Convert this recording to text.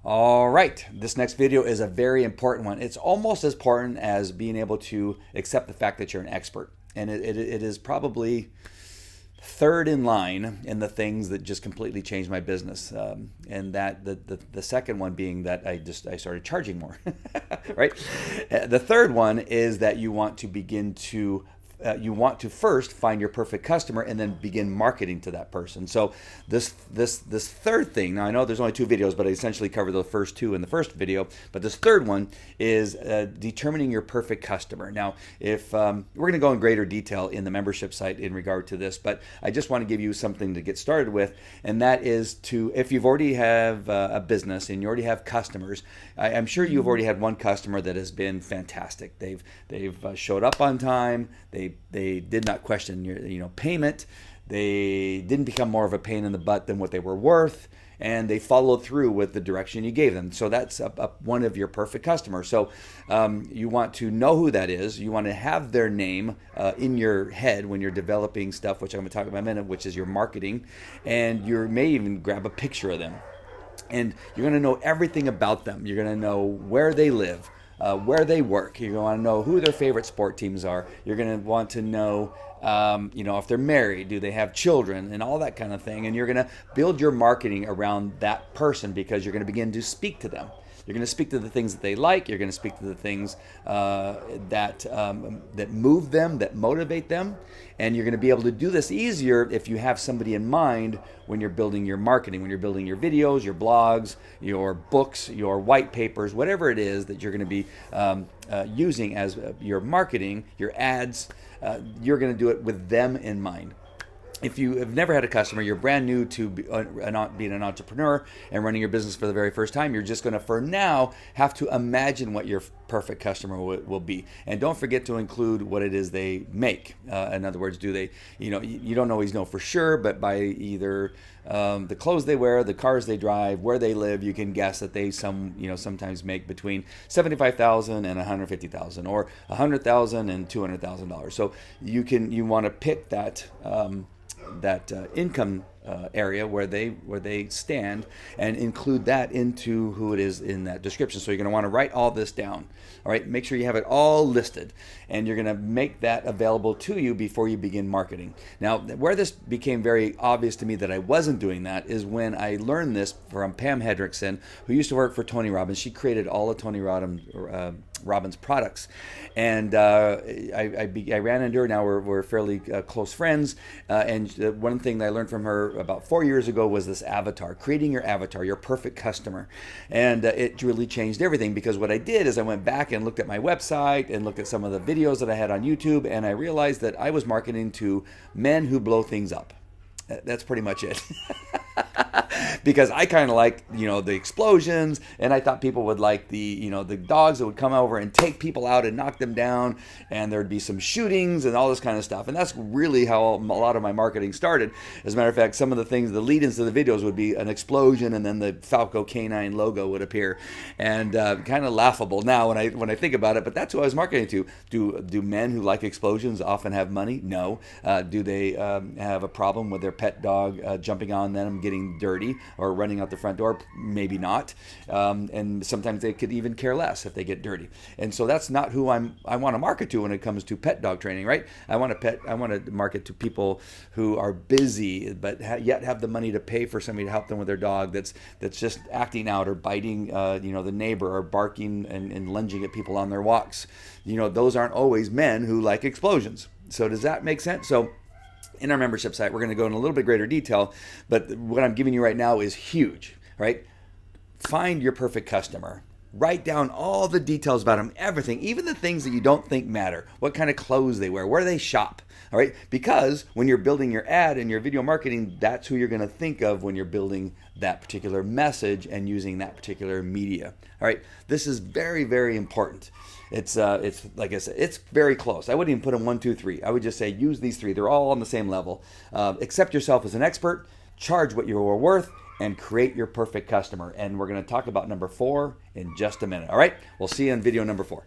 All right, this next video is a very important one. It's almost as important as being able to accept the fact that you're an expert. And it is probably third in line in the things that just completely changed my business. And that the second one being that I started charging more, right? The third one is that you want to begin to you want to first find your perfect customer and then begin marketing to that person. So this third thing, now I know there's only two videos, but I essentially covered the first two in the first video, but this third one is determining your perfect customer. Now, if we're going to go in greater detail in the membership site in regard to this, but I just want to give you something to get started with, and that is to, if you've already have a business and you already have customers, I'm sure you've already had one customer that has been fantastic. They've showed up on time. They did not question your payment. They didn't become more of a pain in the butt than what they were worth, and they followed through with the direction you gave them. So that's one of your perfect customers. So you want to know who that is. You want to have their name in your head when you're developing stuff, which I'm going to talk about in a minute, which is your marketing, and you may even grab a picture of them. And you're going to know everything about them. You're going to know where they live, where they work. You're going to want to know who their favorite sport teams are. You're going to want to know, if they're married, do they have children, and all that kind of thing. And you're going to build your marketing around that person because you're going to begin to speak to them. You're going to speak to the things that they like. You're going to speak to the things that move them, that motivate them. And you're going to be able to do this easier if you have somebody in mind when you're building your marketing, when you're building your videos, your blogs, your books, your white papers, whatever it is that you're going to be using as your marketing, your ads. You're going to do it with them in mind. If you have never had a customer, you're brand new to being an entrepreneur and running your business for the very first time, you're just going to, for now, have to imagine what your perfect customer will be. And don't forget to include what it is they make. In other words, do they, you don't always know for sure, but by either the clothes they wear, the cars they drive, where they live, you can guess that they sometimes make between $75,000 and $150,000, or $100,000 and $200,000. So you want to pick that income area where they stand and include that into who it is in that description. So you're going to want to write all this down. All right, make sure you have it all listed, and you're going to make that available to you before you begin marketing. Now, where this became very obvious to me that I wasn't doing that is when I learned this from Pam Hendrickson, who used to work for Tony Robbins. She created all of Tony Robbins products, and I ran into her. Now we're fairly close friends, and one thing that I learned from her about 4 years ago was this avatar, creating your avatar, your perfect customer. And it really changed everything, because what I did is I went back and looked at my website and looked at some of the videos that I had on YouTube, and I realized that I was marketing to men who blow things up. That's pretty much it. Because I kind of like, the explosions, and I thought people would like the dogs that would come over and take people out and knock them down, and there'd be some shootings and all this kind of stuff. And that's really how a lot of my marketing started. As a matter of fact, some of the things, the lead-ins to the videos would be an explosion, and then the Falco Canine logo would appear, and kind of laughable now when I think about it. But that's who I was marketing to. Do men who like explosions often have money? No. Do they have a problem with their pet dog jumping on them, getting dirty, or running out the front door? Maybe not. And sometimes they could even care less if they get dirty. And so that's not who I want to market to when it comes to pet dog training, right? I want to market to people who are busy but yet have the money to pay for somebody to help them with their dog that's just acting out, or biting the neighbor, or barking and lunging at people on their walks. Those aren't always men who like explosions. So does that make sense? So in our membership site, we're going to go in a little bit greater detail, but what I'm giving you right now is huge, right? Find your perfect customer. Write down all the details about them, everything, even the things that you don't think matter. What kind of clothes they wear, where they shop, all right? Because when you're building your ad and your video marketing, that's who you're going to think of when you're building that particular message and using that particular media, all right? This is very, very important. It's like I said, it's very close. I wouldn't even put them 1, 2, 3. I would just say use these 3. They're all on the same level. Accept yourself as an expert, charge what you are worth, and create your perfect customer. And we're going to talk about number 4 in just a minute. All right? We'll see you in video number 4.